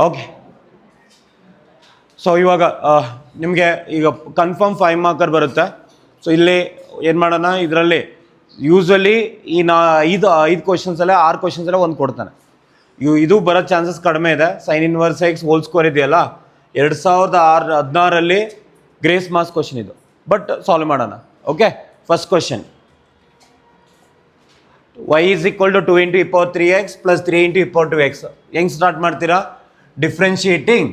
Okay. So ಇವಾಗ ನಿಮಗೆ ಈಗ ಕನ್ಫರ್ಮ್ 5 ಮಾರ್ಕರ್ ಬರುತ್ತೆ. ಸೊ ಇಲ್ಲಿ ಏನು ಮಾಡೋಣ, ಇದರಲ್ಲಿ ಯೂಸ್ವಲಿ ಈ ಐದು ಕ್ವಶನ್ಸಲ್ಲೇ 6 ಕ್ವಶನ್ಸಲ್ಲೇ ಒಂದು ಕೊಡ್ತಾನೆ. ಇದು ಬರೋ ಚಾನ್ಸಸ್ ಕಡಿಮೆ ಇದೆ. Sign inverse x whole square ಇದೆಯಲ್ಲ, 2016 ಗ್ರೇಸ್ ಮಾರ್ಕ್ಸ್ ಕ್ವಶನ್ ಇದು. ಬಟ್ ಸಾಲ್ವ್ ಮಾಡೋಣ. Okay, first question, y is equal to 2 into e power 3x plus 3 into e power 2x. ಹೆಂಗೆ ಸ್ಟಾರ್ಟ್ ಮಾಡ್ತೀರಾ? Differentiating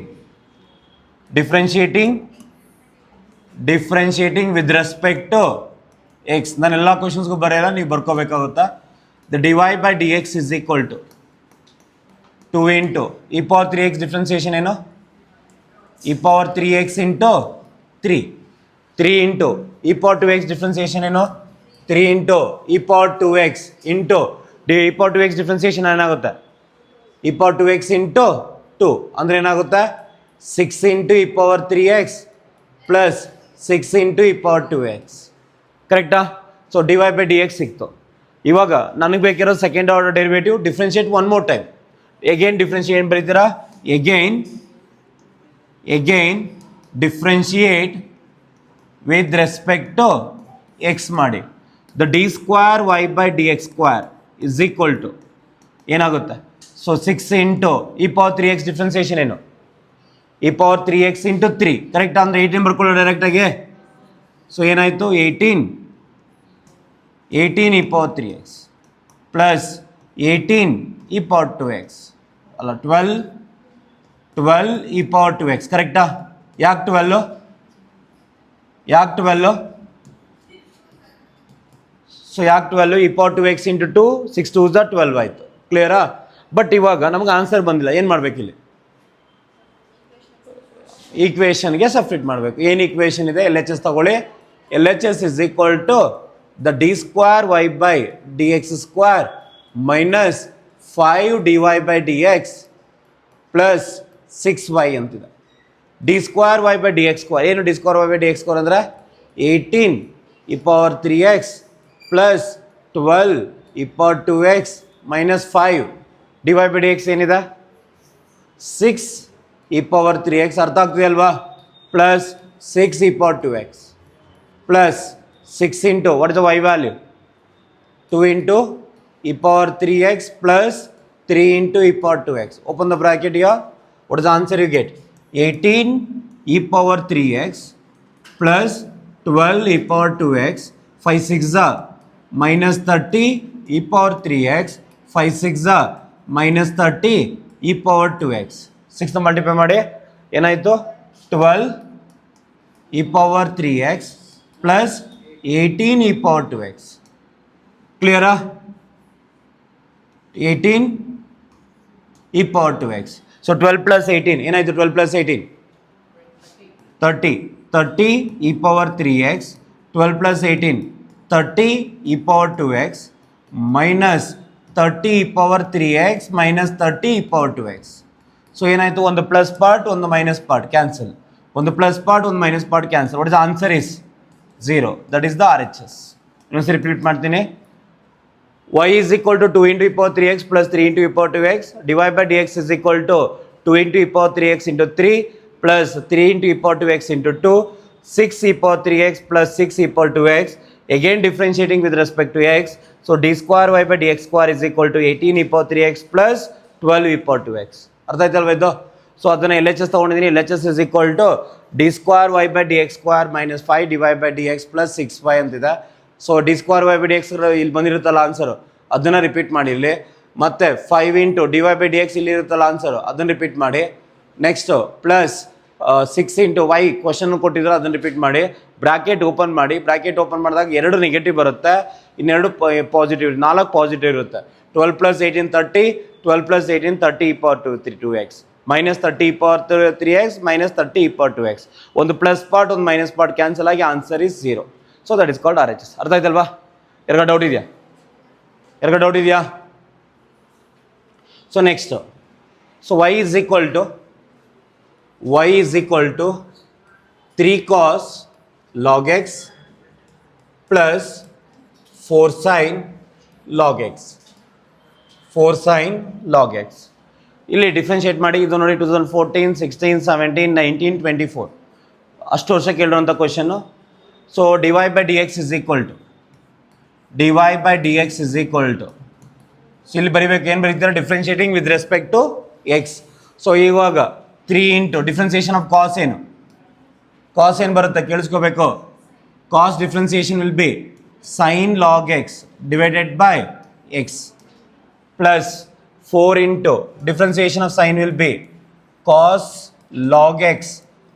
with respect to x. ನಾನು ಎಲ್ಲ ಕ್ವಶನ್ಸ್ಗೂ ಬರೆಯಲ್ಲ, ನೀವು ಬರ್ಕೋಬೇಕಾಗುತ್ತಾ. The dy by dx is equal to 2 into e power 3x differentiation ಏನು? e power 3x into 3 into e power 2x differentiation ಏನು? 3 into e power 2x into e power 2x differentiation ಏನಾಗುತ್ತೆ? e power 2x into 2 ಅಂದರೆ ಏನಾಗುತ್ತೆ? 6 into e power 3x plus 6 into e power 2x. ಕರೆಕ್ಟಾ? So dy by dx ಸಿಕ್ತು. ಇವಾಗ ನನಗೆ ಬೇಕಿರೋ second order derivative. Differentiate one more time. Again differentiate ಬರೀತೀರಾ? Again differentiate with respect to x ಮಾಡಿ. The d square y by d x square is equal to ಏನಾಗುತ್ತೆ? So 6 into e power 3x differentiation ಏನು? e power 3x into 3. Correct ಅಂದರೆ 18 ಬರ್ಕೊಳ್ಳೋ ಡೈರೆಕ್ಟಾಗಿ. So ಏನಾಯಿತು? 18 e power 3x plus 18 e power 2x ಅಲ್ಲ 12 e power 2x. ಕರೆಕ್ಟಾ? ಯಾಕೆ 12? So ಯಾಕೆ 12? e power 2x into 2, 6 2 12 ಆಯಿತು. ಕ್ಲಿಯರಾ? ಬಟ್ ಇವಾಗ ನಮ್ಗೆ ಆನ್ಸರ್ ಬಂದಿಲ್ಲ. ಏನು ಮಾಡಬೇಕಿಲ್ಲಿ? ಈಕ್ವೇಷನ್ಗೆ ಸಬ್ಸ್ಟಿಟ್ಯೂಟ್ ಮಾಡಬೇಕು. ಏನು ಈಕ್ವೇಷನ್ ಇದೆ? ಎಲ್ ಎಚ್ ಎಸ್ ತಗೊಳ್ಳಿ. L H S is equal to the d square y by d x square minus 5 dy by d x plus 6y ಅಂತಿದೆ. D square y by d x square ಏನು? D square y by d x square ಅಂದರೆ 18 e power 3x plus 12 e power 2x minus 5 dy by dx ಏನಿದೆ? 6 e power 3x. ಅರ್ಥ ಆಗ್ತಿದೆ ಅಲ್ವಾ? Plus 6 e power 2x plus 6 into what is the y value? 2 into e power 3x plus 3 into e power 2x. Open the bracket here. What is the answer you get? 18 e power 3x plus 12 e power 2x. 5 6 minus 30 e power 3x. 5 6 minus 30 e power 2x. 6 multiply ಮಾಡಿ ಏನಾಯಿತು? 12 e power 3x plus 18 e power 2x. ಕ್ಲಿಯರಾ? 18 e power 2x. So 12 plus 18 ಏನಾಯಿತು? 12 plus 18 30 e power 3x. 12 plus 18 30 e power 2x minus 30 e power 3x minus 30 e power 2x. So ಏನಾಯಿತು? ಒಂದು plus part ಒಂದು minus part cancel. ಒಂದು plus part ಒಂದು minus part cancel. What is the answer? Is 0. That is the R H S. ಇನ್ನೊಂದ್ಸರಿ repeat ಮಾಡ್ತೀನಿ. y is equal to 2 into e power 3x plus 3 into e power 2x. dy by dx is equal to 2 into e power 3x into 3 plus 3 into e power 2x into 2. 6 e power 3x plus 6 e power 2x. Again differentiating with respect to x. So d square y by dx square is equal to 18 e power 3x plus 12 e power 2x. ಅರ್ಥ ಆಯ್ತಲ್ವ ಇದು? So ಅದನ್ನು L H S ತೊಗೊಂಡಿದ್ದೀನಿ. L H S is equal to d square y by d x square minus 5 dy by dx plus 6y ಅಂತಿದೆ. So d square y by d x ಇಲ್ಲಿ ಬಂದಿರುತ್ತಲ್ಲ answer, ಅದನ್ನು repeat ಮಾಡಿ ಇಲ್ಲಿ. ಮತ್ತು 5 into d y by d x ಇಲ್ಲಿ ಇರುತ್ತಲ್ಲ answer, ಅದನ್ನು ರಿಪೀಟ್ ಮಾಡಿ. Next plus 6 into y question ಕೊಟ್ಟಿದ್ರು, ಅದನ್ನು ರಿಪೀಟ್ ಮಾಡಿ. ಬ್ರಾಕೆಟ್ ಓಪನ್ ಮಾಡಿ. ಬ್ರಾಕೆಟ್ ಓಪನ್ ಮಾಡಿದಾಗ 2 ನೆಗೆಟಿವ್ ಬರುತ್ತೆ, ಇನ್ನೆರಡು ಪಾಸಿಟಿವ್, 4 ಪಾಸಿಟಿವ್ ಇರುತ್ತೆ. 12 plus 18 30, 12 plus 18 30 e power 2x minus 30 e power 3x minus 30 e power 2x. ಒಂದು ಪ್ಲಸ್ ಪಾರ್ಟ್ ಒಂದು ಮೈನಸ್ ಪಾರ್ಟ್ ಕ್ಯಾನ್ಸಲ್ ಆಗಿ answer is 0. So that is called R H S. ಅರ್ಥ ಆಯ್ತಲ್ವಾ? ಯಾರಿಗ ಡೌಟ್ ಇದೆಯಾ? So next, so y is equal to 3 cos log x plus 4 sin log x. 4 sin log x. ಇಲ್ಲಿ differentiate ಮಾಡಿ. ಇದು ನೋಡಿ 2014, 16, 17, 19, 24 ಅಷ್ಟು ವರ್ಷ ಕೇಳಿರುವಂಥ ಕ್ವಶನ್ನು. So dy by dx is equal to so ಇಲ್ಲಿ ಬರೀಬೇಕು. ಏನು ಬರೀತಾರೆ? Differentiating with respect to x. So ಇವಾಗ 3 ಇಂಟು ಡಿಫ್ರೆನ್ಸಿಯೇಷನ್ ಆಫ್ ಕಾಸ್ ಏನು? ಕಾಸ್ ಏನು ಬರುತ್ತೆ ಕೇಳಿಸ್ಕೋಬೇಕು. Cos differentiation will be sin log x divided by x plus 4 into differentiation of sin will be cos log x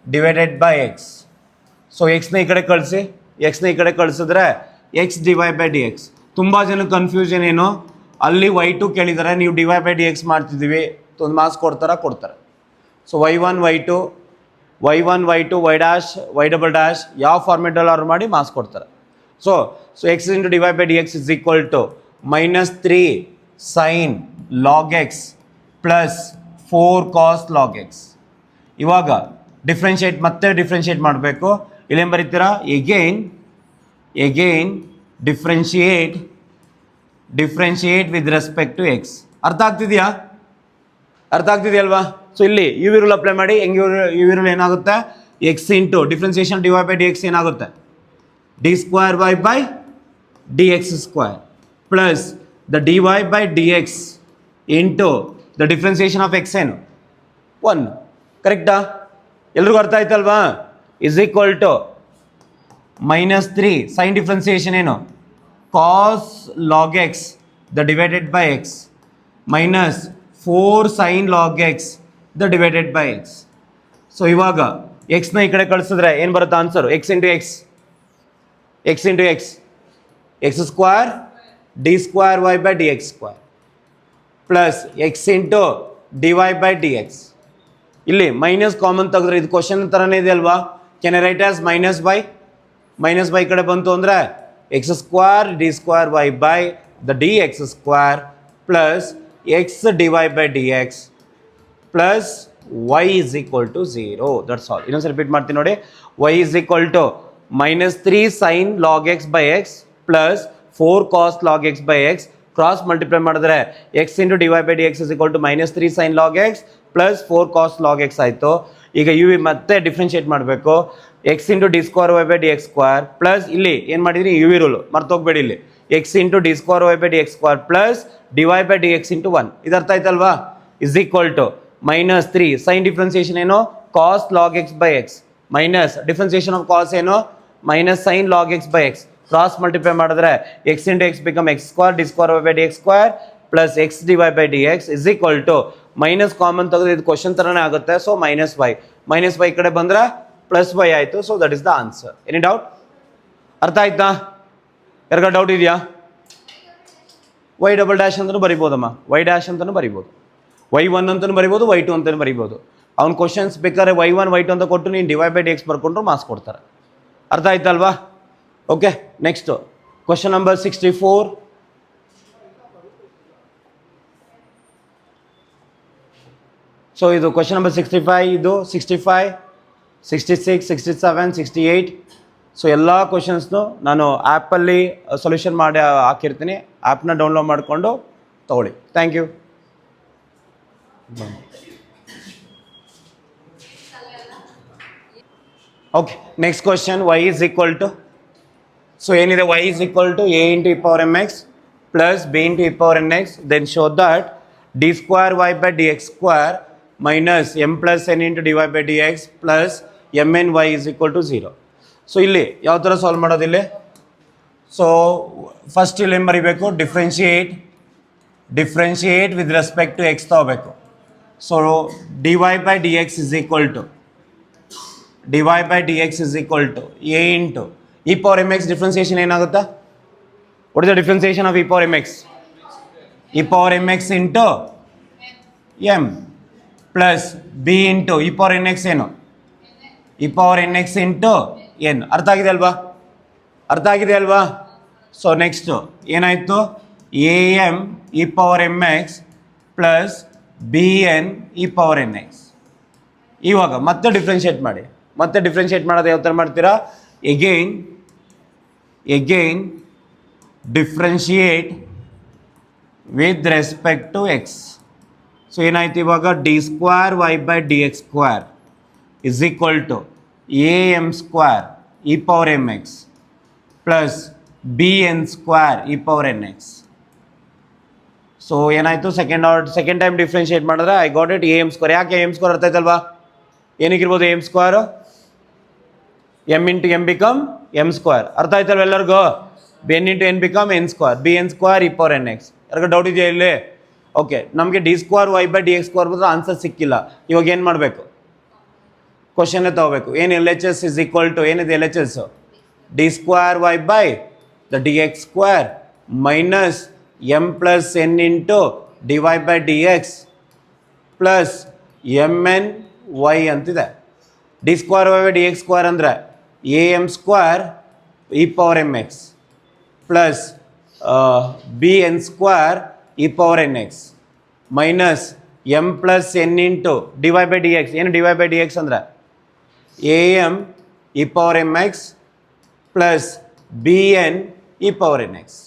divided by x. So ಎಕ್ಸ್ನ ಈ ಕಡೆ ಕಳಿಸಿ, ಎಕ್ಸ್ನ ಈ ಕಡೆ ಕಳಿಸಿದ್ರೆ x dy by d x. ತುಂಬ ಜನ ಕನ್ಫ್ಯೂಷನ್ ಏನು, ಅಲ್ಲಿ y2 ಕೇಳಿದ್ದಾರೆ, ನೀವು ಡಿವೈ ಬೈ ಡಿ ಎಕ್ಸ್ ಮಾಡ್ತಿದ್ದೀವಿ, ಒಂದು ಮಾರ್ಕ್ಸ್ ಕೊಡ್ತಾರೆ. So y1 y2 y dash y double dash ಯಾವ ಫಾರ್ಮೆಟಲ್ಲಿ ಅವ್ರು ಮಾಡಿ ಮಾರ್ಕ್ಸ್ ಕೊಡ್ತಾರೆ. So x into dy by dx is equal to -3 sin log x plus 4 cos log x. ಇವಾಗ ಮತ್ತೆ ಡಿಫ್ರೆನ್ಷಿಯೇಟ್ ಮಾಡಬೇಕು. ಇಲ್ಲೇನು ಬರೀತೀರಾ? Again differentiate with respect to x. ಅರ್ಥ ಆಗ್ತಿದೆಯಲ್ವಾ? ಸೊ ಇಲ್ಲಿ ಯು ವಿ ರೂಲ್ ಅಪ್ಲೈ ಮಾಡಿ. ಹೆಂಗೆ ಯು ವಿ ರೂಲ್ ಏನಾಗುತ್ತೆ? X into differentiation d y by d x ಏನಾಗುತ್ತೆ? D square y by d x square plus the d y by d x into the differentiation of x ಏನು? 1. ಕರೆಕ್ಟಾ? ಎಲ್ರಿಗೂ ಅರ್ಥ ಆಯ್ತಲ್ವಾ? Is equal to -3 sine differentiation ಏನು? Cos log x the divided by x minus 4 sine log x the divided by x. So ಇವಾಗ ಎಕ್ಸ್ನ ಈ ಕಡೆ ಕಳಿಸಿದ್ರೆ ಏನು ಬರುತ್ತೆ answer? X into x square d square y by d x square plus x into d y by d x. ಇಲ್ಲಿ minus common ತೆಗೆದ್ರೆ ಇದು ಕ್ವಶನ್ ಥರನೇ ಇದೆ ಅಲ್ವಾ? Can I write as minus by ಕಡೆ ಬಂತು ಅಂದರೆ x square d square y by the d x square plus x d y by d x plus y is equal to 0. That's all. ಇನ್ನೊಂದು repeat ಮಾಡ್ತೀನಿ ನೋಡಿ. y is equal to -3 sin log x by x plus 4 cos log x by x cross multiply ಮಾಡಿದ್ರೆ x into dy by dx is equal to -3 sin log x plus 4 cos log x ಆಯಿತು. ಈಗ u v ಮತ್ತೆ differentiate ಮಾಡಬೇಕು. x into d square y by dx square plus ಇಲ್ಲಿ ಏನು ಮಾಡಿದ್ರಿ? U v rule ಮರ್ತೋಗ್ಬೇಡಿ. ಇಲ್ಲಿ x into d square y by dx square ಪ್ಲಸ್ dy by dx into 1. ಇದು ಅರ್ಥ ಆಯ್ತಲ್ವಾ? is equal to -3 sine differentiation ಏನು? Cos log x by x minus differentiation of cos ಏನು? Minus sine log x by x. Cross multiply ಮಾಡಿದ್ರೆ x into x become x square d square y by d x square plus x d y by d x is equal to minus common ತೆಗೆದು ಇದು question ಥರನೇ ಆಗುತ್ತೆ. So minus Y ಕಡೆ ಬಂದರೆ plus Y ಆಯಿತು. So that is the answer. Any doubt? ಅರ್ಥ ಆಯ್ತಾ? ಯಾರಿಗ ಡೌಟ್ ಇದೆಯಾ? ವೈ ಡಬಲ್ ಡ್ಯಾಶ್ ಅಂತಲೂ ಬರಿಬೋದಮ್ಮ, ವೈ ಡ್ಯಾಶ್ ಅಂತಲೂ ಬರಿಬೋದು, y1 ಅಂತಲೂ ಬರಿಬೋದು, y2 ಅಂತಲೂ ಬರಿಬೋದು. ಅವ್ನು ಕ್ವಶನ್ಸ್ ಬೇಕಾದ್ರೆ y1 y2 ಅಂತ ಕೊಟ್ಟು ನೀನು ಡಿವೈ ಬೈ ಡಿ ಎಕ್ಸ್ ಬರ್ಕೊಂಡ್ರು ಮಾರ್ಕ್ಸ್ ಕೊಡ್ತಾರೆ. ಅರ್ಥ ಆಯ್ತಲ್ವಾ? Okay, next question number 64. ಸೊ ಇದು ಕ್ವಶನ್ ನಂಬರ್ 65, ಇದು 65, 66, 67, 68. ಸೊ ಎಲ್ಲ ಕ್ವಶನ್ಸ್ನು ನಾನು ಆ್ಯಪಲ್ಲಿ ಸೊಲ್ಯೂಷನ್ ಮಾಡಿ ಹಾಕಿರ್ತೀನಿ. ಆ್ಯಪ್ನ ಡೌನ್ಲೋಡ್ ಮಾಡಿಕೊಂಡು ತೊಗೊಳ್ಳಿ. Thank you. Okay, next question. y is equal to, so ಏನಿದೆ? y is equal to a into e power mx plus b into e power nx. Then show that d square y by dx square minus m plus n into dy by dx plus mn y is equal to 0. So ಇಲ್ಲಿ ಯಾವ ಥರ solve ಮಾಡೋದು? ಇಲ್ಲಿ so first ಇಲ್ಲಿ ಏನು ಬರೀಬೇಕು? Differentiate with respect to x ತಗೋಬೇಕು. So dy by dx is equal to a into e power mx. Differentiation ಏನಾಗುತ್ತಾ? What is the differentiation of e power mx? e power mx into m plus b into e power nx ಏನು? e power nx into n. ಅರ್ಥ ಆಗಿದೆ ಅಲ್ವಾ? So next ಏನಾಯಿತು? A m e power m x plus b n e power n x. ಇವಾಗ ಮತ್ತೆ differentiate ಮಾಡೋದು ಯಾವ ಥರ ಮಾಡ್ತೀರಾ? Again differentiate with respect to x. So ಏನಾಯ್ತು ಇವಾಗ d square y by d x square is equal to a m square e power m x plus b n square e power n x. So ಏನಾಯಿತು second time differentiate ಮಾಡಿದ್ರೆ I got it A m square. ಯಾಕೆ a m square ಅರ್ಥ ಆಯ್ತಲ್ವಾ? ಏನಕ್ಕಿರ್ಬೋದು a m square? M into m become m square. ಅರ್ಥ ಆಯ್ತಲ್ವ ಎಲ್ಲರಿಗೂ? N into n become n square, b n square e power n x. ಯಾರಿಗ doubt ಇದೆಯಾ ಇಲ್ಲಿ? ಓಕೆ, ನಮಗೆ d square y by d x square ಬಂದ್ರೆ answer ಸಿಕ್ಕಿಲ್ಲ. ಇವಾಗ ಏನು ಮಾಡಬೇಕು? ಕ್ವಶನ್ನೇ ತಗೋಬೇಕು. ಏನು L H S is equal to ಏನಿದೆ L H S? D square y by the d x square minus m plus n into d y by d x plus m n y ಅಂತಿದೆ. D square y by d x square ಅಂದರೆ a m square e power m x plus b n square e power n x minus m plus n into d y by d x. ಏನು d y by d x ಅಂದರೆ a m e power m x plus b n e power n x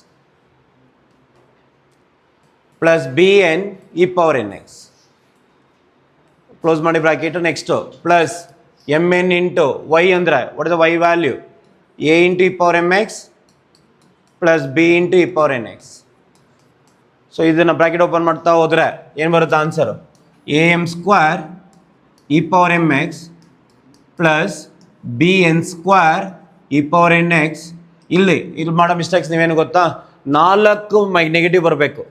plus b n e power n x. Close ಮಾಡಿ bracket. Next plus m n into y ಅಂದರೆ what is the y value? A into e power m x plus b into e power n x. So ಇದನ್ನು bracket open ಮಾಡ್ತಾ ಹೋದರೆ ಏನು ಬರುತ್ತೆ answer? A m square e power m x plus b n square e power n x. ಇಲ್ಲಿ ಮಾಡೋ mistakes ನೀವೇನು ಗೊತ್ತಾ? 4 negative ಬರಬೇಕು.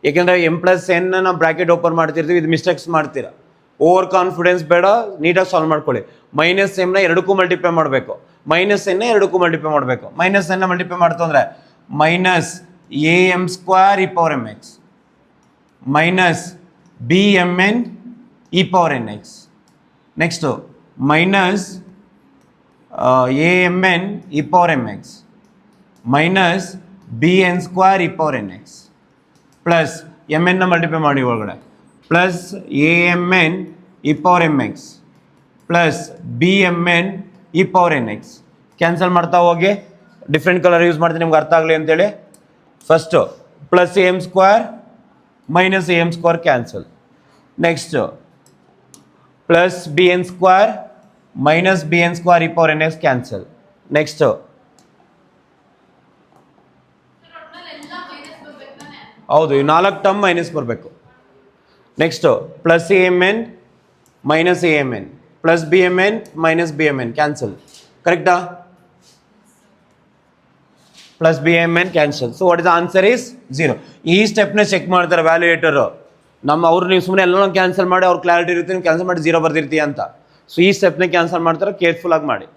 ಏಕೆಂದರೆ ಎಮ್ ಪ್ಲಸ್ ಎನ್ ನಾವು ಬ್ರಾಕೆಟ್ ಓಪನ್ ಮಾಡ್ತಿರ್ತೀವಿ, ಇದು ಮಿಸ್ಟೇಕ್ಸ್ ಮಾಡ್ತೀರಾ. ಓವರ್ ಕಾನ್ಫಿಡೆನ್ಸ್ ಬೇಡ, ನೀಟಾಗಿ ಸಾಲ್ವ್ ಮಾಡ್ಕೊಳ್ಳಿ. ಮೈನಸ್ ಎಮ್ನ ಎರಡಕ್ಕೂ ಮಲ್ಟಿಪ್ಲೈ ಮಾಡಬೇಕು, ಮೈನಸ್ ಎನ್ನ ಎರಡಕ್ಕೂ ಮಲ್ಟಿಪ್ಲೈ ಮಾಡಬೇಕು. ಮೈನಸ್ ಎನ್ನ ಮಲ್ಟಿಪ್ಲೈ ಮಾಡ್ತು ಅಂದರೆ minus a m square e power m X minus b m N e power n X. Next minus a m N e power m X minus b n square e power n x plus M ಎನ್ನ multiply ಮಾಡಿ ಒಳಗಡೆ plus a m N e power m x plus b m N e power n x. Cancel ಮಾಡ್ತಾ ಹೋಗಿ. Different colour use ಮಾಡ್ತೀನಿ ನಿಮ್ಗೆ ಅರ್ಥ ಆಗಲಿ ಅಂತೇಳಿ. First plus a m square minus a m square cancel. Next plus b n square minus b n square e power n x cancel. Next ಹೌದು, ಈ 4 term minus ಬರಬೇಕು. Next plus a m n minus a m n plus b m n minus b m n cancel. ಕರೆಕ್ಟಾ? Plus b m n cancel. So what is the answer is 0. ಈ ಸ್ಟೆಪ್ನ check ಮಾಡ್ತಾರೆ ವ್ಯಾಲ್ಯೂಯೇಟರು. ನೀವು ಸುಮ್ಮನೆ ಎಲ್ಲ cancel ಮಾಡಿ ಅವ್ರ clarity ಇರುತ್ತೆ, ನೀವು ಕ್ಯಾನ್ಸಲ್ ಮಾಡಿ 0 ಬರ್ದಿರ್ತೀಯ ಅಂತ. ಸೊ ಈ ಸ್ಟೆಪ್ನ ಕ್ಯಾನ್ಸಲ್ ಮಾಡ್ತಾರೆ, ಕೇರ್ಫುಲ್ಲಾಗಿ ಮಾಡಿ.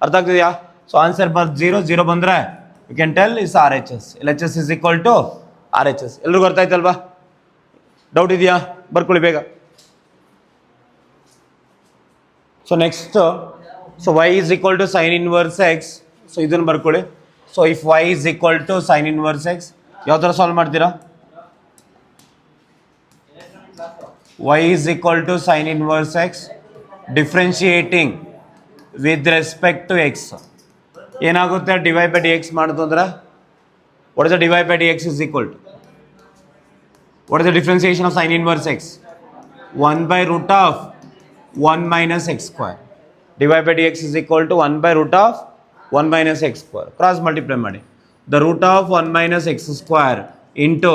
ಅರ್ಥ ಆಗ್ತಿದೆಯಾ? ಸೊ ಆನ್ಸರ್ 0 ಬಂದರೆ you can tell is R H S. L H S is equal to R H S. ಎಲ್ರಿಗೂ ಅರ್ಥ ಆಯ್ತಲ್ವಾ? ಡೌಟ್ ಇದೆಯಾ? ಬರ್ಕೊಳ್ಳಿ ಬೇಗ. So next, so y is equal to sine inverse x. So ಇದನ್ನು ಬರ್ಕೊಳ್ಳಿ. So if y is equal to sine inverse x, ಯಾವ ಥರ ಸಾಲ್ವ್ ಮಾಡ್ತೀರಾ? Y is equal to sine inverse x differentiating with respect to x. ಏನಾಗುತ್ತೆ? D y by d X ಮಾಡೋದು ಅಂದ್ರೆ what is the d y by d x is equal to what is the differentiation of sin inverse x? 1 by root of 1 minus x square. dy by dx is equal to 1 by root of 1 minus x square. Cross multiply ಮಾಡಿ. The root of 1 minus x square into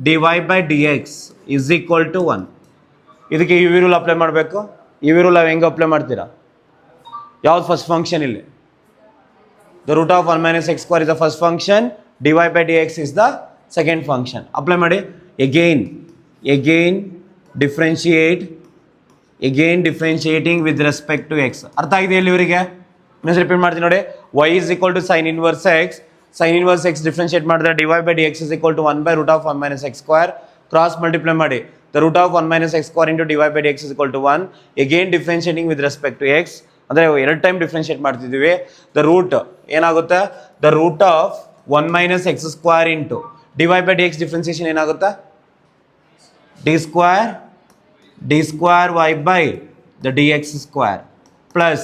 dy by dx is equal to 1. ಇದಕ್ಕೆ you v rule apply ಮಾಡಬೇಕು. U v rule ಹೆಂಗೆ apply ಮಾಡ್ತೀರಾ? ಯಾವ್ದು first function ಇಲ್ಲಿ? The root of 1 minus x square is the first function, dy by dx is the second function. Apply ಮಾಡಿ. again differentiating with respect to x. ಅರ್ಥ ಆಗಿದೆ ಇಲ್ಲಿ ಇವರಿಗೆ? ಇನ್ನೊಂದು ರಿಪೀಟ್ ಮಾಡ್ತೀನಿ ನೋಡಿ. y is equal to sin inverse x differentiate ಮಾಡಿದ್ರೆ dy by dx is equal to 1 by root of 1 minus x square. Cross multiply ಮಾಡಿ. the root of 1 minus x square into dy by dx is equal to 1. again differentiating with respect to x ಅಂದರೆ 2 time differentiate ಮಾಡ್ತಿದ್ದೀವಿ. the root ಏನಾಗುತ್ತೆ? the root of 1 minus x square into dy by dx differentiation ಏನಾಗುತ್ತೆ? d square y by the dx square plus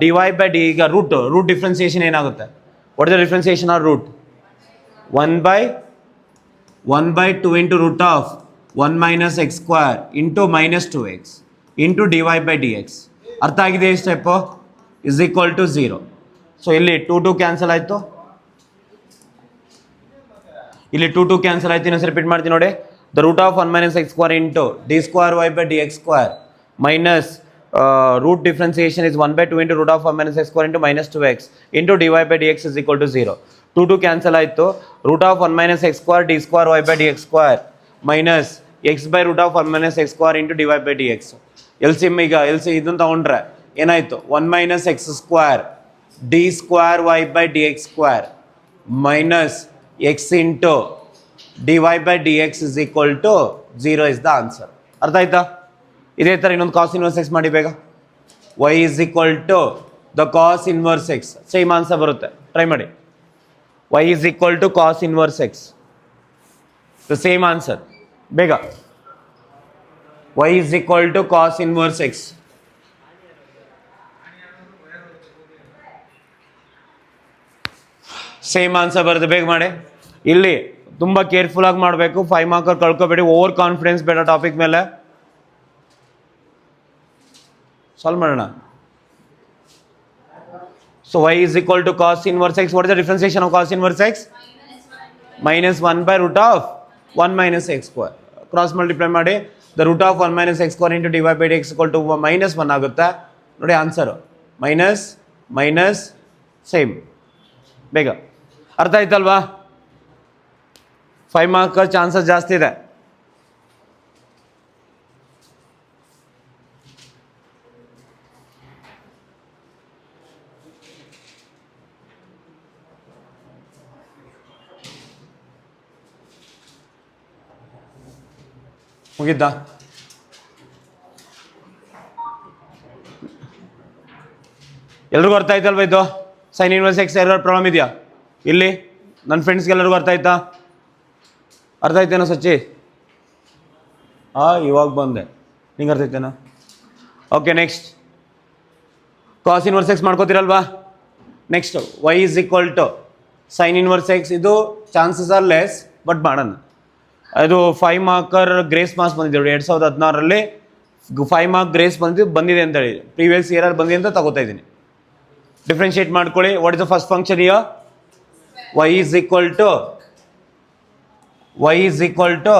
dy by d. ಈಗ root differentiation ಏನಾಗುತ್ತೆ? What is the differentiation of root? 1 by 1 by 2 into root of 1 minus x square into minus 2x into dy by dx. ಅರ್ಥ ಆಗಿದೆ ಈ step is equal to 0. So ಇಲ್ಲಿ 2 cancel ಆಯಿತು, ಇಲ್ಲಿ 2 cancel ಆಯ್ತು. ಇನ್ನೊಂದು ರಿಪೀಟ್ ಮಾಡ್ತೀನಿ ನೋಡಿ. The root of 1 minus x square into d square y by dx square minus root differentiation is 1 by 2 into root of 1 minus x square into minus 2x into dy by dx is equal to 0. 2 cancel ಆಯಿತು. Root of 1 minus x square d square y by dx square minus x by root of 1 minus x square into dy by dx. LCM ಈಗ LCM ಇದನ್ನು ತಗೊಂಡ್ರೆ ಏನಾಯಿತು? 1 minus x square d square y by dx square minus x into dy by dx is equal to 0 is the answer. ಅರ್ಥ ಆಯ್ತಾ? ಇದೇ ಥರ ಇನ್ನೊಂದು ಕಾಸ್ inverse X ಮಾಡಿ ಬೇಗ. y is equal to the cos inverse x. Same answer ಬರುತ್ತೆ, try ಮಾಡಿ. y is equal to cos inverse x. The same answer. ಬೇಗ. y is equal to cos inverse x. Same answer ಬರುತ್ತೆ, ಬೇಗ ಮಾಡಿ. ಇಲ್ಲಿ ತುಂಬ ಕೇರ್ಫುಲ್ ಆಗಿ ಮಾಡಬೇಕು. 5 ಮಾರ್ಕರ್ ಕಳ್ಕೊಬೇಡಿ. ಓವರ್ ಕಾನ್ಫಿಡೆನ್ಸ್ ಬೇಡ ಟಾಪಿಕ್ ಮೇಲೆ. ಸಾಲ್ವ್ ಮಾಡೋಣ. So y is equal to cos inverse x. What is the differentiation of cos inverse x? Minus 1 by root of 1 minus x square. Cross multiply ಮಾಡಿ. The root of 1 minus x square into dy by dx equal to minus 1 ಆಗುತ್ತೆ ನೋಡಿ answer. Minus minus same. ಬೇಗ ಅರ್ಥ ಆಯ್ತಲ್ವಾ? 5 marker chances ಜಾಸ್ತಿ ಇದೆ. ಮುಗಿದ್ದ? ಎಲ್ರಿಗೂ ಅರ್ಥ ಆಯ್ತಲ್ವ ಇದು? Sign inverse X error problem ಇದೆಯಾ ಇಲ್ಲಿ? ನನ್ನ ಫ್ರೆಂಡ್ಸ್ಗೆಲ್ಲರಿಗೂ ಅರ್ಥ ಆಯ್ತಾ? ಅರ್ಥ ಆಯ್ತೇನೋ ಸಚ್ಚಿ? ಇವಾಗ ಬಂದೆ. ನಿಂಗೆ ಅರ್ಥ ಆಯ್ತೇನೋ? Okay, next cos inverse x ಮಾಡ್ಕೋತೀರಲ್ವಾ? Next y is equal to sine inverse x. ಇದು ಚಾನ್ಸಸ್ ಆರ್ ಲೆಸ್, ಬಟ್ ಮಾಡೋಣ. ಅದು 5 ಮಾರ್ಕರ್ ಗ್ರೇಸ್ ಮಾರ್ಕ್ಸ್ ಬಂದಿದೆ 2016ರಲ್ಲಿ. 5 ಮಾರ್ಕ್ ಗ್ರೇಸ್ ಬಂದಿದೆ ಅಂತೇಳಿ, ಪ್ರೀವಿಯಸ್ ಇಯರಲ್ಲಿ ಬಂದಿದೆ ಅಂತ ತಗೋತಾ ಇದ್ದೀನಿ. ಡಿಫ್ರೆನ್ಷಿಯೇಟ್ ಮಾಡ್ಕೊಳ್ಳಿ. What is the first function year? y is equal to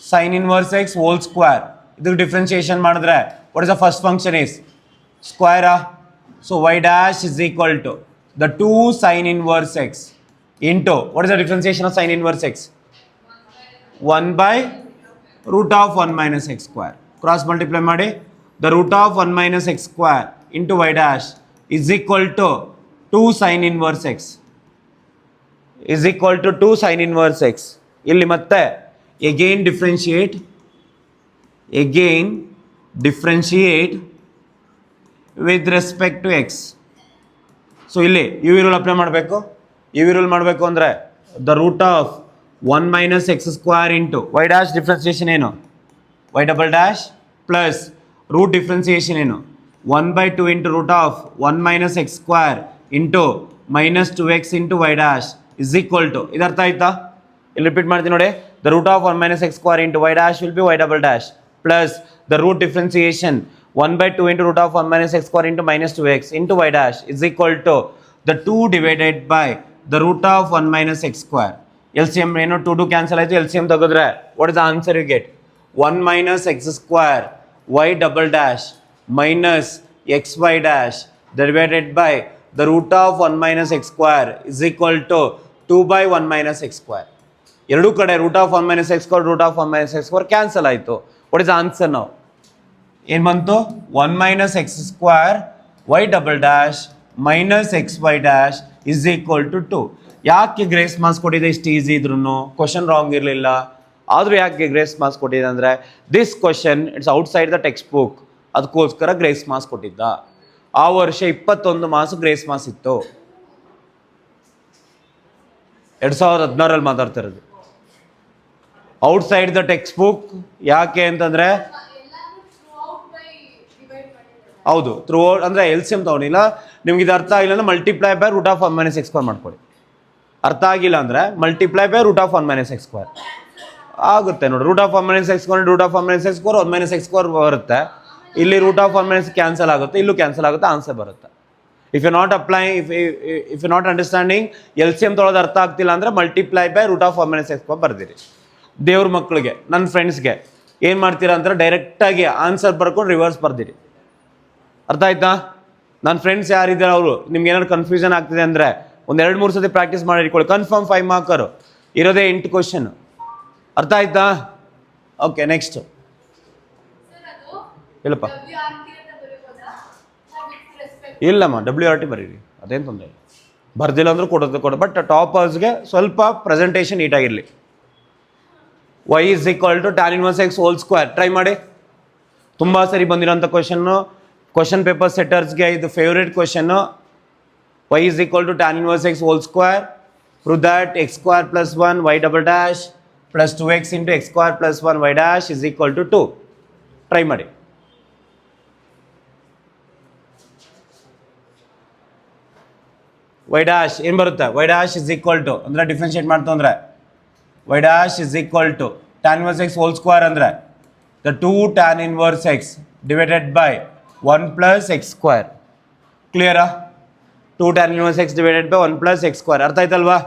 sin inverse x whole square. ಇದಕ್ಕೆ ಡಿಫ್ರೆನ್ಷಿಯೇಷನ್ ಮಾಡಿದ್ರೆ what is the first function is ಸ್ಕ್ವೇರಾ. So y dash is equal to the 2 sin inverse x into what is the differentiation of sin inverse x? 1 by root of 1 minus x square. Cross multiply ಮಾಡಿ. The root of 1 minus x square into y dash is equal to 2 sin inverse x is equal to 2 sin inverse x. ಇಲ್ಲಿ ಮತ್ತೆ again differentiate with respect to x. So ಇಲ್ಲಿ u v rule apply ಮಾಡಬೇಕು. U v rule ಮಾಡಬೇಕು ಅಂದರೆ the root of 1 minus x square into y dash differentiation ಏನು? y double dash plus root differentiation ಏನು? 1 by 2 into root of 1 minus x square into minus 2x into y dash is equal to. ಇದು ಅರ್ಥ ಆಯ್ತಾ? ಇಲ್ಲಿ repeat ಮಾಡ್ತೀನಿ ನೋಡಿ. The root of 1 minus x square into y dash will be y double dash plus the root differentiation 1 by 2 into root of 1 minus x square into minus 2x into y dash is equal to the 2 divided by the root of 1 minus x square. LCM ಏನು? 2 cancel ಆಯಿತು. LCM ತೆಗೆದ್ರೆ what is the answer you get? 1 minus x square y double dash minus xy dash divided by the root of 1 minus x square is equal to 2 by 1 minus x square. ಎರಡೂ ಕಡೆ root of 1 minus x square root of 1 minus x square cancel ಆಯಿತು. What is the answer ನಾವು? ಏನು ಬಂತು? 1 minus x square y double dash minus xy dash is equal to 2. ಯಾಕೆ grace marks ಕೊಟ್ಟಿದೆ? ಇಷ್ಟು easy ಇದ್ರೂ ಕ್ವಶನ್ ರಾಂಗ್ ಇರಲಿಲ್ಲ. ಆದರೂ ಯಾಕೆ ಗ್ರೇಸ್ ಮಾರ್ಕ್ಸ್ ಕೊಟ್ಟಿದೆ ಅಂದರೆ this question it's outside the text book, ಅದಕ್ಕೋಸ್ಕರ ಗ್ರೇಸ್ ಮಾರ್ಕ್ಸ್ ಕೊಟ್ಟಿದ್ದ. ಆ ವರ್ಷ 21 ಮಾರ್ಕ್ಸ್ ಗ್ರೇಸ್ ಮಾರ್ಕ್ಸ್ ಇತ್ತು. 2016ರಲ್ಲಿ ಮಾತಾಡ್ತಿರೋದು. ಔಟ್ಸೈಡ್ ದ ಟೆಕ್ಸ್ಟ್ ಬುಕ್ ಯಾಕೆ ಅಂತಂದರೆ ಹೌದು ಥ್ರೂ ಔಟ್ ಅಂದರೆ LCM ತೊಗೊಂಡಿಲ್ಲ. ನಿಮ್ಗೆ ಇದು ಅರ್ಥ ಆಗಿಲ್ಲ ಅಂದರೆ multiply by root of 1 minus x square ಮಾಡ್ಕೊಳ್ಳಿ. ಅರ್ಥ ಆಗಿಲ್ಲ ಅಂದರೆ multiply by root of 1 minus x square ಆಗುತ್ತೆ ನೋಡಿ. Root of 1 minus x square root of 1 minus x square 1 minus x square ಬರುತ್ತೆ. ಇಲ್ಲಿ ರೂಟ್ ಆಫ್ 1 ಮೈನಸ್ ಕ್ಯಾನ್ಸಲ್ ಆಗುತ್ತೆ, ಇಲ್ಲೂ ಕ್ಯಾನ್ಸಲ್ ಆಗುತ್ತೆ, ಆನ್ಸರ್ ಬರುತ್ತೆ. If you not applying if you not understanding L C M ತೊಳೋದು ಅರ್ಥ ಆಗ್ತಿಲ್ಲ ಅಂದರೆ multiply by root of 1 minus x square ಬರ್ದಿರಿ. ದೇವ್ರ ಮಕ್ಕಳಿಗೆ ನನ್ನ ಫ್ರೆಂಡ್ಸ್ಗೆ ಏನು ಮಾಡ್ತೀರಾ ಅಂದ್ರೆ ಡೈರೆಕ್ಟಾಗಿ ಆನ್ಸರ್ ಬರ್ಕೊಂಡು ರಿವರ್ಸ್ ಬರ್ದಿರಿ. ಅರ್ಥ ಆಯ್ತಾ? ನನ್ನ ಫ್ರೆಂಡ್ಸ್ ಯಾರಿದ್ದಾರೆ ಅವರು ನಿಮ್ಗೆ ಏನಾದ್ರು ಕನ್ಫ್ಯೂಷನ್ ಆಗ್ತಿದೆ ಅಂದರೆ ಒಂದು 2-3 ಸತಿ ಪ್ರಾಕ್ಟೀಸ್ ಮಾಡಿ ಇಟ್ಕೊಳ್ಳಿ. ಕನ್ಫರ್ಮ್ 5 ಮಾರ್ಕರು ಇರೋದೇ 8 ಕ್ವಶನ್. ಅರ್ಥ ಆಯ್ತಾ? ಓಕೆ, ನೆಕ್ಸ್ಟ್ ಇಲ್ಲಪ್ಪ, ಇಲ್ಲಮ್ಮ WRT ಬರೀರಿ, ಅದೇನು ತೊಂದರೆ ಇಲ್ಲ. ಬರ್ದಿಲ್ಲ ಅಂದ್ರೂ ಕೊಡು. ಬಟ್ ಟಾಪರ್ಸ್ಗೆ ಸ್ವಲ್ಪ ಪ್ರೆಸೆಂಟೇಷನ್ ನೀಟಾಗಿರಲಿ. y is equal to tan inverse x whole square try ಮಾಡಿ. ತುಂಬ ಸರಿ ಬಂದಿರೋಂಥ ಕ್ವಶನ್ ಪೇಪರ್ ಸೆಟ್ಟರ್ಸ್ಗೆ ಇದು favourite question. y is equal to tan inverse x whole square. Prove that x square plus 1 y double dash plus 2x into x square plus 1 y dash is equal to 2. Try ಮಾಡಿ. y dash ಏನು ಬರುತ್ತೆ? y dash is equal to ಅಂದರೆ differentiate ಮಾಡ್ತು ಅಂದರೆ y dash is equal to tan inverse x whole square ಅಂದರೆ the 2 tan inverse x divided by 1 plus x square. ಕ್ಲಿಯರಾ? 2 tan inverse x divided by 1 plus x square. ಅರ್ಥ ಆಯ್ತಲ್ವಾ?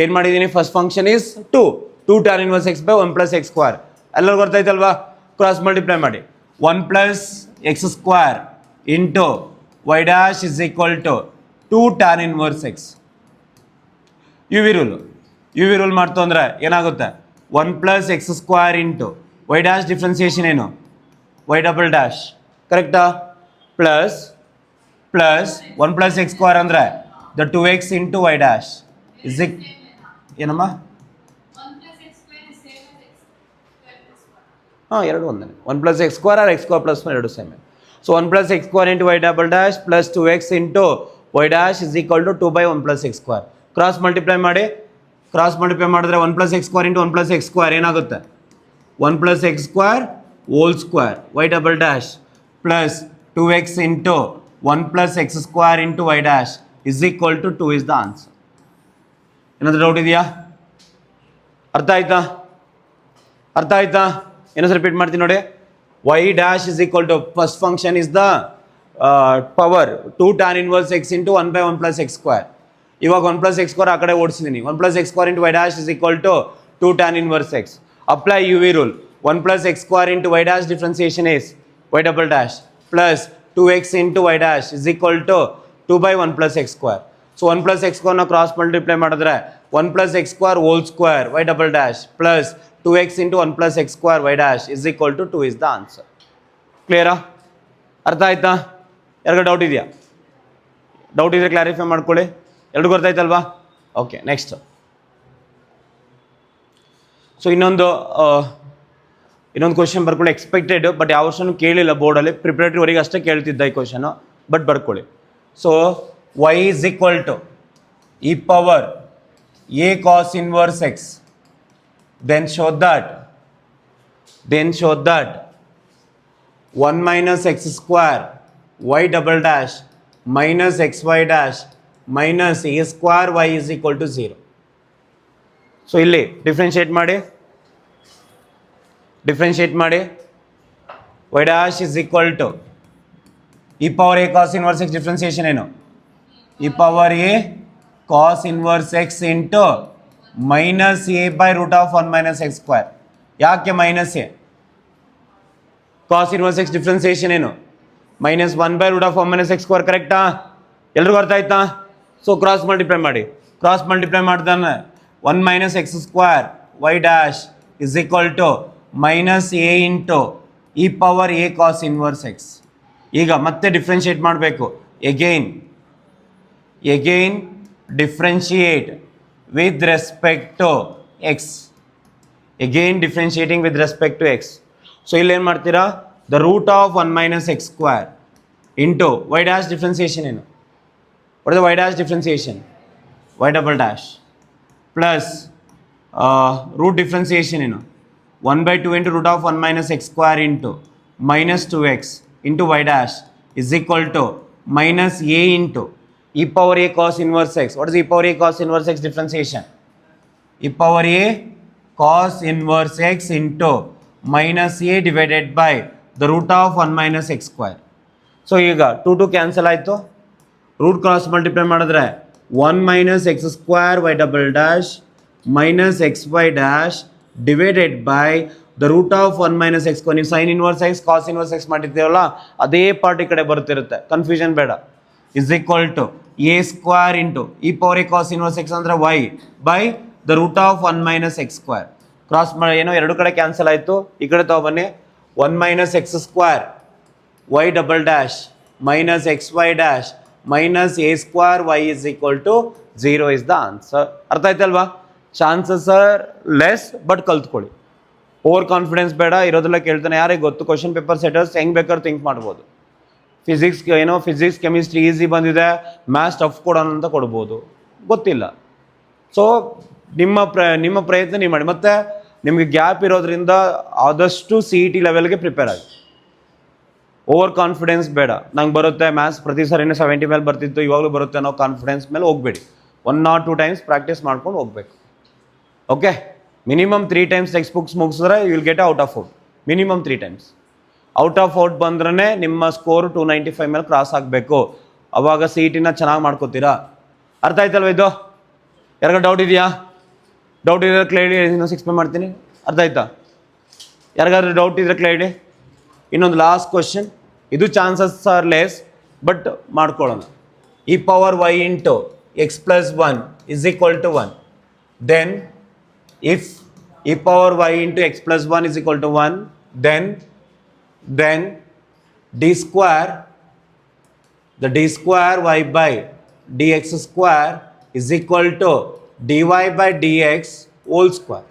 ಏನು ಮಾಡಿದ್ದೀನಿ? First function is 2 tan inverse x by 1 plus x square. ಎಲ್ಲರಿಗೂ ಗೊತ್ತಾಯ್ತಲ್ವಾ? Cross multiply ಮಾಡಿ. 1 plus x square into y dash is equal to 2 tan inverse X. You v rule ಮಾಡ್ತು ಅಂದರೆ ಏನಾಗುತ್ತೆ? 1 plus x square into y dash differentiation ಏನು? y double dash. ಕರೆಕ್ಟಾ? Plus 1 plus x square ಅಂದರೆ the 2x into y dash is ಏನಮ್ಮ? ಹಾಂ, ಎರಡು ಒಂದೇ. 1 plus x square or x square plus ಎರಡು same. So 1 plus x square into y double dash plus 2x into y dash is equal to 2 by 1 plus x square. Cross multiply ಮಾಡಿ. Cross multiply ಮಾಡಿದ್ರೆ 1 plus x square into 1 plus x square ಏನಾಗುತ್ತೆ? 1 plus x square whole square y double dash plus 2x into 1 plus x square into y dash is equal to 2 is the answer. ಏನಾದರೂ doubt ಇದೆಯಾ? ಅರ್ಥ ಆಯ್ತಾ? ಏನೋ repeat ಮಾಡ್ತೀನಿ ನೋಡಿ. y dash is equal to first function is the power 2 tan inverse x into 1 by 1 plus x square. ಇವಾಗ 1 plus x square ಆ ಕಡೆ ಓಡಿಸಿದ್ದೀನಿ. 1 plus x square into y dash is equal to 2 tan inverse x. Apply u v rule. 1 plus x square into y dash differentiation is y double dash plus 2x into y dash is equal to 2 by 1 plus x square. So 1 plus x ಸ್ಕ್ವೇರ್ನ cross multiply ಮಾಡಿದ್ರೆ 1 plus x square whole square y double dash plus 2x into 1 plus x square y dash is equal to 2 is the answer. ಕ್ಲಿಯರಾ? ಅರ್ಥ ಆಯ್ತಾ? ಯಾರಿಗ doubt ಇದೆಯಾ? Doubt ಇದ್ರೆ clarify ಮಾಡ್ಕೊಳ್ಳಿ. ಎಲ್ರಿಗೂ ಗೊತ್ತಾಯ್ತಲ್ವಾ? Okay, next. ಸೊ ಇನ್ನೊಂದು ಕ್ವಶನ್ ಬರ್ಕೊಳ್ಳಿ. ಎಕ್ಸ್ಪೆಕ್ಟೆಡ್, ಬಟ್ ಯಾವ ವರ್ಷನೂ ಕೇಳಿಲ್ಲ ಬೋರ್ಡಲ್ಲಿ. ಪ್ರಿಪ್ರೇಟರಿವರೆಗೆ ಅಷ್ಟೇ ಕೇಳ್ತಿದ್ದ ಈ ಕ್ವಶನು, ಬಟ್ ಬರ್ಕೊಳ್ಳಿ. So y is equal to e power a cos inverse x. Then show that 1 minus x square y double dash minus xy dash minus a square y is equal to 0. So ಇಲ್ಲಿ differentiate ಮಾಡಿ. y dash is equal to e power a cos inverse x differentiation ಏನು? e power a cos inverse x into minus a by root of 1 minus x square. ಯಾಕೆ minus a? Cos inverse x differentiation ಏನು? Minus 1 by root of 1 minus x square. ಕರೆಕ್ಟಾ? ಎಲ್ರಿಗೂ ಅರ್ಥ ಆಯ್ತಾ? So cross multiply ಮಾಡ್ದಾನೆ 1 minus x square y dash is equal to minus a into e power a cos inverse x. ಈಗ ಮತ್ತೆ differentiate ಮಾಡಬೇಕು. Again differentiate with respect to x. Again differentiating with respect to x. So ಇಲ್ಲಿ ಏನು ಮಾಡ್ತೀರಾ? the root of 1 minus x square into y dash differentiation ಏನು? what is the y dash differentiation? y double dash plus root differentiation ಏನು? 1 by 2 into root of 1 minus x square into minus 2x into y dash is equal to minus a into e power a cos inverse x. What is e power a cos inverse x differentiation? E power a cos inverse x into minus a divided by the root of 1 minus x square. So ಈಗ 2 cancel ಆಯಿತು, root cross multiply ಮಾಡಿದ್ರೆ 1 minus x square y double dash minus x y dash divided by the root of 1 minus x square. ನೀವು sine inverse x cos inverse x ಮಾಡಿರ್ತೀವಲ್ಲ ಅದೇ part ಈ ಕಡೆ ಬರ್ತಿರುತ್ತೆ, confusion ಬೇಡ. Is equal to a square into e power a cos inverse x ಅಂದರೆ y by the root of 1 minus x square. Cross ಮಾಡಿ ಏನೋ ಎರಡು ಕಡೆ ಕ್ಯಾನ್ಸಲ್ ಆಯಿತು, ಈ ಕಡೆ ತಗೊಬನ್ನಿ. 1 minus x square y double dash minus xy dash minus a square y is equal to 0 is the answer. ಅರ್ಥ ಆಯ್ತಲ್ವಾ? ಚಾನ್ಸಸ್ ಆರ್ ಲೆಸ್ ಬಟ್ ಕಲ್ತ್ಕೊಳ್ಳಿ. ಓವರ್ ಕಾನ್ಫಿಡೆನ್ಸ್ ಬೇಡ, ಇರೋದೆಲ್ಲ ಕೇಳ್ತಾನೆ ಯಾರಿಗೆ ಗೊತ್ತು. ಕ್ವಶನ್ ಪೇಪರ್ ಸೆಟರ್ಸ್ ಹೆಂಗೆ ಬೇಕಾದ್ರೂ ಥಿಂಕ್ ಮಾಡ್ಬೋದು. ಫಿಸಿಕ್ಸ್ ಕೆಮಿಸ್ಟ್ರಿ ಈಸಿ ಬಂದಿದೆ, ಮ್ಯಾಥ್ಸ್ ಟಫ್ ಕೊಡೋಣ ಅಂತ ಕೊಡ್ಬೋದು, ಗೊತ್ತಿಲ್ಲ. ಸೊ ನಿಮ್ಮ ಪ್ರಯತ್ನ ನೀವು ಮಾಡಿ. ಮತ್ತು ನಿಮಗೆ ಗ್ಯಾಪ್ ಇರೋದ್ರಿಂದ ಆದಷ್ಟು CET ಲೆವೆಲ್ಗೆ ಪ್ರಿಪೇರ್ ಆಗಿ. ಓವರ್ ಕಾನ್ಫಿಡೆನ್ಸ್ ಬೇಡ. ನಂಗೆ ಬರುತ್ತೆ ಮ್ಯಾಥ್ಸ್ ಪ್ರತಿ ಸರಿನೇ 70 ಮೇಲೆ ಬರ್ತಿತ್ತು, ಇವಾಗಲೂ ಬರುತ್ತೆ ಅನ್ನೋ ಕಾನ್ಫಿಡೆನ್ಸ್ ಮೇಲೆ ಹೋಗಬೇಡಿ. 1 or 2 ಟೈಮ್ಸ್ ಪ್ರಾಕ್ಟೀಸ್ ಮಾಡ್ಕೊಂಡು ಹೋಗಬೇಕು. Okay, minimum 3 times text books ಮುಗಿಸಿದ್ರೆ you will get out of out. Minimum 3 times out of out ಬಂದ್ರೆ ನಿಮ್ಮ ಸ್ಕೋರ್ 295 ಮೇಲೆ ಕ್ರಾಸ್ ಆಗಬೇಕು. ಅವಾಗ CETನ ಚೆನ್ನಾಗಿ ಮಾಡ್ಕೋತೀರಾ. ಅರ್ಥ ಆಯ್ತಲ್ವ ಇದು? ಯಾರಿಗ ಡೌಟ್ ಇದೆಯಾ? ಡೌಟ್ ಇದ್ರೆ ಕ್ಲಿಯರ್ ಇನ್ನೊಂದು ಎಕ್ಸ್ಪ್ಲೇನ್ ಮಾಡ್ತೀನಿ. ಅರ್ಥ ಆಯ್ತಾ? ಯಾರಿಗಾದ್ರೂ ಡೌಟ್ ಇದ್ರೆ ಕ್ಲಿಯರ್. ಇನ್ನೊಂದು ಲಾಸ್ಟ್ ಕ್ವಶನ್, ಇದು ಚಾನ್ಸಸ್ ಆರ್ ಲೆಸ್ ಬಟ್ ಮಾಡ್ಕೊಳ್ಳೋಣ. E power y into x plus 1 is equal to 1. Then if e power y into x plus 1 is equal to 1, then d square y by d x square is equal to d y by d x whole square.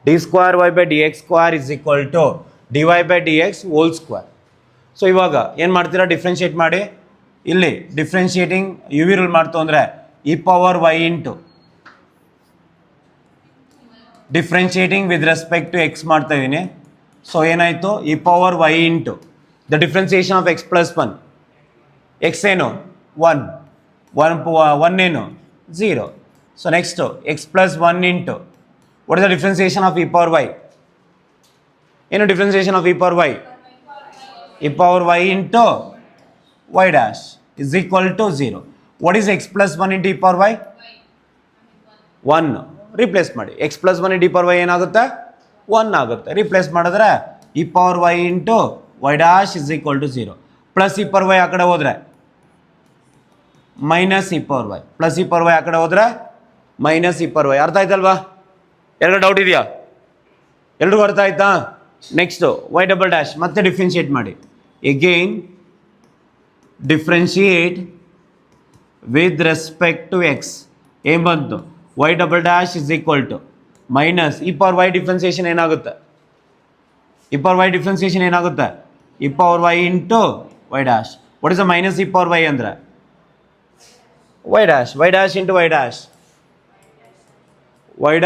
D square y by d x square is equal to d y by d x whole square. So ಇವಾಗ ಏನು ಮಾಡ್ತೀರಾ? Differentiate ಮಾಡಿ. ಇಲ್ಲಿ differentiating you v rule ಮಾಡ್ತು ಅಂದರೆ e power y into differentiating with respect to x ಮಾಡ್ತಾ ಇದ್ದೀನಿ. So ಏನಾಯಿತು? E power y into the differentiation of x plus 1. X ಏನು? 1 ಏನು? 0. So next x plus 1 into what is the differentiation of e power y? ಏನು differentiation of e power y? E power y into y dash is equal to 0. What is x plus 1 into e power Y? 1. Replace ಮಾಡಿ. X plus 1 into e power y ಏನಾಗುತ್ತೆ? 1 ಆಗುತ್ತೆ. Replace ಮಾಡಿದ್ರೆ e power y into y dash is equal to 0. Plus e power y ಆ ಕಡೆ ಹೋದರೆ minus e power y. Plus e power y ಆ ಕಡೆ ಹೋದರೆ ಮೈನಸ್ ಇ ಪವರ್ ವೈ. ಅರ್ಥ ಆಯ್ತಲ್ವಾ? ಎರಡು ಡೌಟ್ ಇದೆಯಾ? ಎಲ್ರಿಗೂ ಅರ್ಥ ಆಯ್ತಾ? ನೆಕ್ಸ್ಟು ವೈ ಡಬಲ್ ಡ್ಯಾಶ್ ಮತ್ತೆ ಡಿಫ್ರೆನ್ಷಿಯೇಟ್ ಮಾಡಿ. Again differentiate with respect to x. ಏನು ಬಂತು? Y double dash is equal to minus e power y differentiation ಏನಾಗುತ್ತೆ? ಇ ಪವರ್ ವೈ ಡಿಫ್ರೆನ್ಸಿಯೇಷನ್ ಏನಾಗುತ್ತೆ? E power y into y dash. What is a minus e power y ಅಂದರೆ y dash. Y dash into y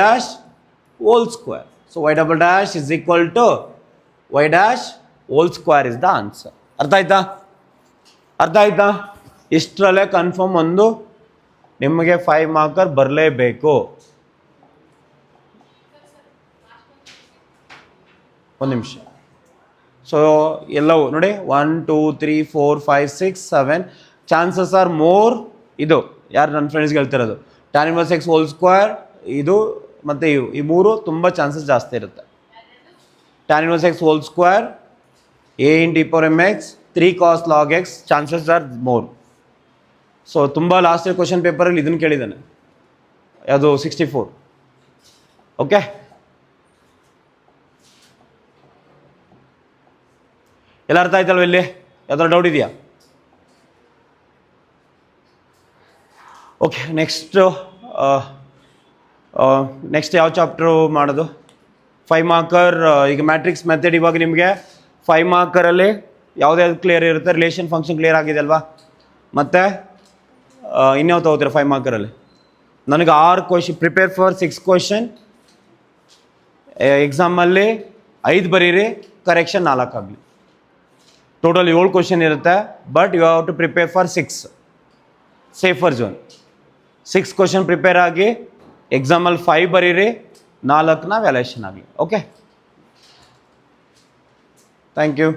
dash whole square. So y double dash is equal to y dash whole square is the answer. ಅರ್ಥ ಆಯ್ತಾ? ಇಷ್ಟರಲ್ಲೇ confirm ಒಂದು ನಿಮಗೆ 5 marker ಬರಲೇಬೇಕು. ಒಂದು ನಿಮಿಷ. So ಎಲ್ಲವೂ ನೋಡಿ 1 2 3 4 5 6 7 ಚಾನ್ಸಸ್ ಆರ್ ಮೋರ್. ಇದು ಯಾರು ನನ್ನ ಫ್ರೆಂಡ್ಸ್ಗೆ ಹೇಳ್ತಿರೋದು tan inverse x whole square ಇದು ಮತ್ತು ಈ ಮೂರು ತುಂಬ ಚಾನ್ಸಸ್ ಜಾಸ್ತಿ ಇರುತ್ತೆ. tan inverse x whole square, a into e power m X, 3 cos log x chances are more. So ತುಂಬ ಲಾಸ್ಟ್ ಇಯರ್ ಕ್ವಶನ್ ಪೇಪರಲ್ಲಿ ಇದನ್ನು ಕೇಳಿದ್ದಾನೆ, ಅದು 64. ಓಕೆ, ಎಲ್ಲ ಅರ್ಥ ಆಯ್ತಲ್ವ? ಇಲ್ಲಿ ಯಾವ್ದಾದ್ರು ಡೌಟ್ ಇದೆಯಾ? ಓಕೆ, ನೆಕ್ಸ್ಟ್ ಯಾವ ಚಾಪ್ಟ್ರು ಮಾಡೋದು? 5 ಮಾರ್ಕರ್. ಈಗ ಮ್ಯಾಟ್ರಿಕ್ಸ್ ಮೆಥಡ್ ಇವಾಗ ನಿಮಗೆ 5 ಮಾರ್ಕರಲ್ಲಿ ಯಾವುದ್ಯಾವ್ದು ಕ್ಲಿಯರ್ ಇರುತ್ತೆ? ರಿಲೇಷನ್ ಫಂಕ್ಷನ್ ಕ್ಲಿಯರ್ ಆಗಿದೆ ಅಲ್ವಾ? ಮತ್ತು ಇನ್ಯಾವ ತಗೋತೀರ 5 ಮಾರ್ಕರಲ್ಲಿ? ನನಗೆ 6 ಕ್ವಶನ್, ಪ್ರಿಪೇರ್ ಫಾರ್ 6 ಕ್ವಶನ್. ಎಕ್ಸಾಮಲ್ಲಿ 5 ಬರೀರಿ, ಕರೆಕ್ಷನ್ 4 ಆಗಲಿ. ಟೋಟಲ್ 7 ಕ್ವಶನ್ ಇರುತ್ತೆ, but you have to prepare for 6. Safer zone. 6 question prepare ಆಗಿ ಎಕ್ಸಾಮಲ್ಲಿ 5 ಬರೀರಿ, 4ನ ವ್ಯಾಲ್ಯೂಯೇಷನ್ ಆಗಲಿ. Okay, thank you.